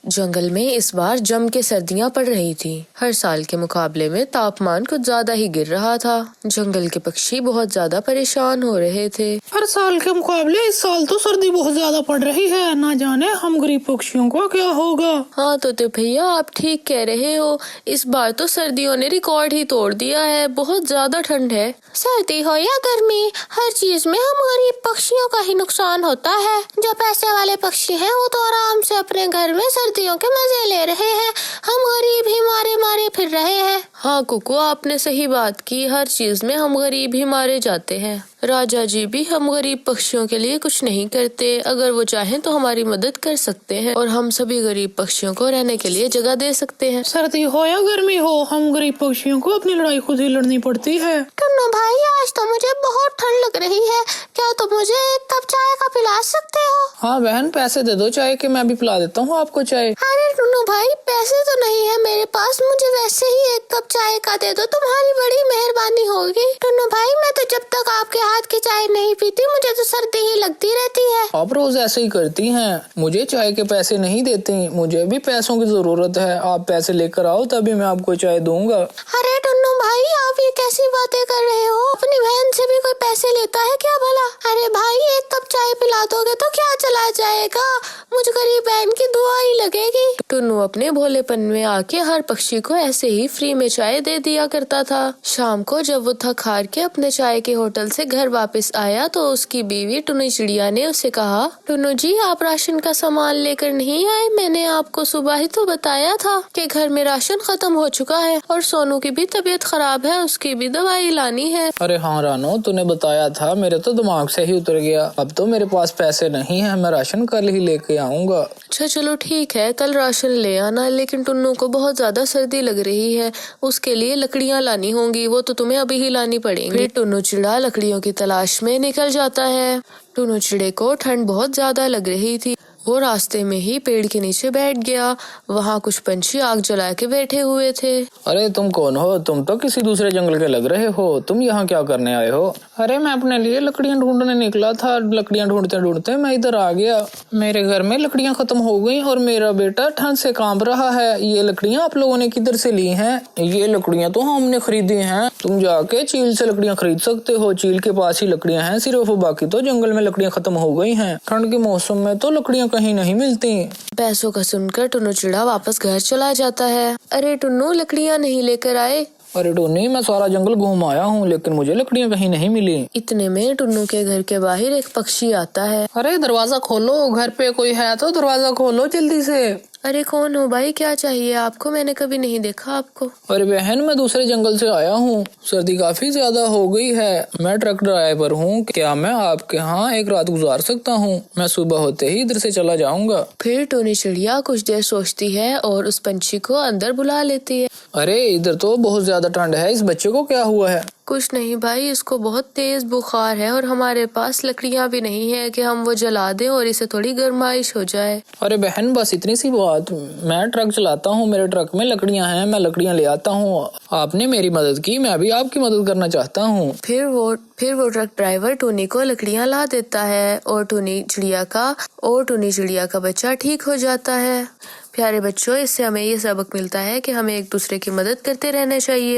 जंगल में इस बार जम के सर्दियां पड़ रही थी। हर साल के मुकाबले में तापमान कुछ ज्यादा ही गिर रहा था। जंगल के पक्षी बहुत ज्यादा परेशान हो रहे थे। हर साल के मुकाबले इस साल तो सर्दी बहुत ज्यादा पड़ रही है। ना जाने हम गरीब पक्षियों को क्या होगा। हाँ तो भैया आप ठीक कह रहे हो। इस बार तो सर्दियों ने रिकॉर्ड ही तोड़ दिया है। बहुत ज्यादा ठंड है। सर्दी हो या गर्मी, हर चीज में हम गरीब पक्षियों का ही नुकसान होता है। जो पैसे वाले पक्षी हैं वो तो आराम से अपने घर में सर्दियों के मजे ले रहे हैं। हम गरीब ही मारे मारे फिर रहे हैं। हाँ कुकू, आपने सही बात की। हर चीज में हम गरीब ही मारे जाते हैं। राजा जी भी हम गरीब पक्षियों के लिए कुछ नहीं करते। अगर वो चाहें तो हमारी मदद कर सकते हैं और हम सभी गरीब पक्षियों को रहने के लिए जगह दे सकते हैं। सर्दी हो या गर्मी हो, हम गरीब पक्षियों को अपनी लड़ाई खुद ही लड़नी पड़ती है। टुन्नू भाई, आज तो मुझे बहुत ठंड लग रही है। क्या तुम मुझे एक कप चाय का पिला सकते हो? हाँ बहन, पैसे दे दो चाय के, मैं भी पिला देता हूँ आपको चाय। अरे टुन्नू भाई, पैसे तो नहीं है मेरे पास। मुझे वैसे ही एक कप चाय का दे दो, तुम्हारी बड़ी मेहरबानी होगी। टुन्नू भाई, मैं तो जब तक आपके हाथ की चाय नहीं पीती मुझे तो सर्दी ही लगती रहती है। आप रोज ऐसे ही करती हैं। मुझे चाय के पैसे नहीं देती। मुझे भी पैसों की जरूरत है। आप पैसे लेकर आओ तभी मैं आपको चाय दूंगा। अरे टुन्नू भाई, आप ये कैसी बातें कर रहे हो? अपनी बहन से भी कोई पैसे लेता है क्या भला? अरे भाई, एक कप चाय पिला दोगे तो क्या चला जाएगा? मुझ गरीब बहन की दुआ ही लगेगी। टुन्नू अपने भोलेपन में आके हर पक्षी को ऐसे ही फ्री में चाय दे दिया करता था। शाम को जब वो थक हार के अपने चाय के होटल से घर वापस आया तो उसकी बीवी टुन्नी चिड़िया ने उसे कहा, टुन्नू जी, आप राशन का सामान लेकर नहीं आए? मैंने आपको सुबह ही तो बताया था कि घर में राशन खत्म हो चुका है और सोनू की भी तबीयत खराब है, उसकी भी दवाई लानी है। अरे हाँ रानो, तूने बताया था, मेरे तो दिमाग से ही उतर गया। अब तो मेरे पास पैसे नहीं है, मैं राशन कल ही लेके आऊंगा। अच्छा चलो ठीक है, कल राशन ले आना। लेकिन टुन्नू को बहुत ज्यादा सर्दी लग रही है, उसके लिए लकड़ियाँ लानी होंगी। वो तो तुम्हें अभी ही लानी पड़ेंगी। फिर टुन्नू चिड़ा लकड़ियों की तलाश में निकल जाता है। टुन्नू चिड़े को ठंड बहुत ज्यादा लग रही थी। वो रास्ते में ही पेड़ के नीचे बैठ गया। वहाँ कुछ पंछी आग जला के बैठे हुए थे। अरे तुम कौन हो? तुम तो किसी दूसरे जंगल के लग रहे हो। तुम यहाँ क्या करने आए हो? अरे मैं अपने लिए लकड़ियाँ ढूंढने निकला था। लकड़ियाँ ढूंढते ढूंढते मैं इधर आ गया। मेरे घर में लकड़ियाँ खत्म हो गई और मेरा बेटा ठंड से कांप रहा है। ये लकड़ियाँ आप लोगों ने किधर से ली हैं? ये लकड़ियाँ तो हमने खरीदी हैं। तुम जाके चील से लकड़ियाँ खरीद सकते हो। चील के पास ही लकड़ियाँ हैं सिर्फ, बाकी तो जंगल में लकड़ियाँ खत्म हो गई हैं। ठंड के मौसम में तो लकड़ियाँ कहीं नहीं मिलती। पैसों का सुनकर टुन्नू चिड़ा वापस घर चला जाता है। अरे टुन्नू, लकड़ियाँ नहीं लेकर आए? अरे टुन्नी, मैं सारा जंगल घूम आया हूँ लेकिन मुझे लकड़ियाँ कहीं नहीं मिली। इतने में टुन्नू के घर के बाहर एक पक्षी आता है। अरे दरवाजा खोलो, घर पे कोई है तो दरवाजा खोलो जल्दी से। अरे कौन हो भाई, क्या चाहिए आपको? मैंने कभी नहीं देखा आपको। अरे बहन, मैं दूसरे जंगल से आया हूँ। सर्दी काफी ज्यादा हो गई है। मैं ट्रक ड्राइवर हूँ। क्या मैं आपके यहाँ एक रात गुजार सकता हूँ? मैं सुबह होते ही इधर से चला जाऊंगा। फिर टुन्नी चिड़िया कुछ देर सोचती है और उस पंछी को अंदर बुला लेती है। अरे इधर तो बहुत ज्यादा ठंड है, इस बच्चे को क्या हुआ है? कुछ नहीं भाई, इसको बहुत तेज बुखार है और हमारे पास लकड़ियाँ भी नहीं है कि हम वो जला दें और इसे थोड़ी गर्माइश हो जाए। अरे बहन, बस इतनी सी बात। मैं ट्रक चलाता हूँ, मेरे ट्रक में लकड़ियाँ हैं, मैं लकड़ियाँ ले आता हूँ। आपने मेरी मदद की, मैं भी आपकी मदद करना चाहता हूँ। फिर वो ट्रक ड्राइवर टुन्नी को लकड़ियाँ ला देता है और टुन्नी चिड़िया का बच्चा ठीक हो जाता है। प्यारे बच्चों, इससे हमें ये सबक मिलता है कि हमें एक दूसरे की मदद करते रहना चाहिए।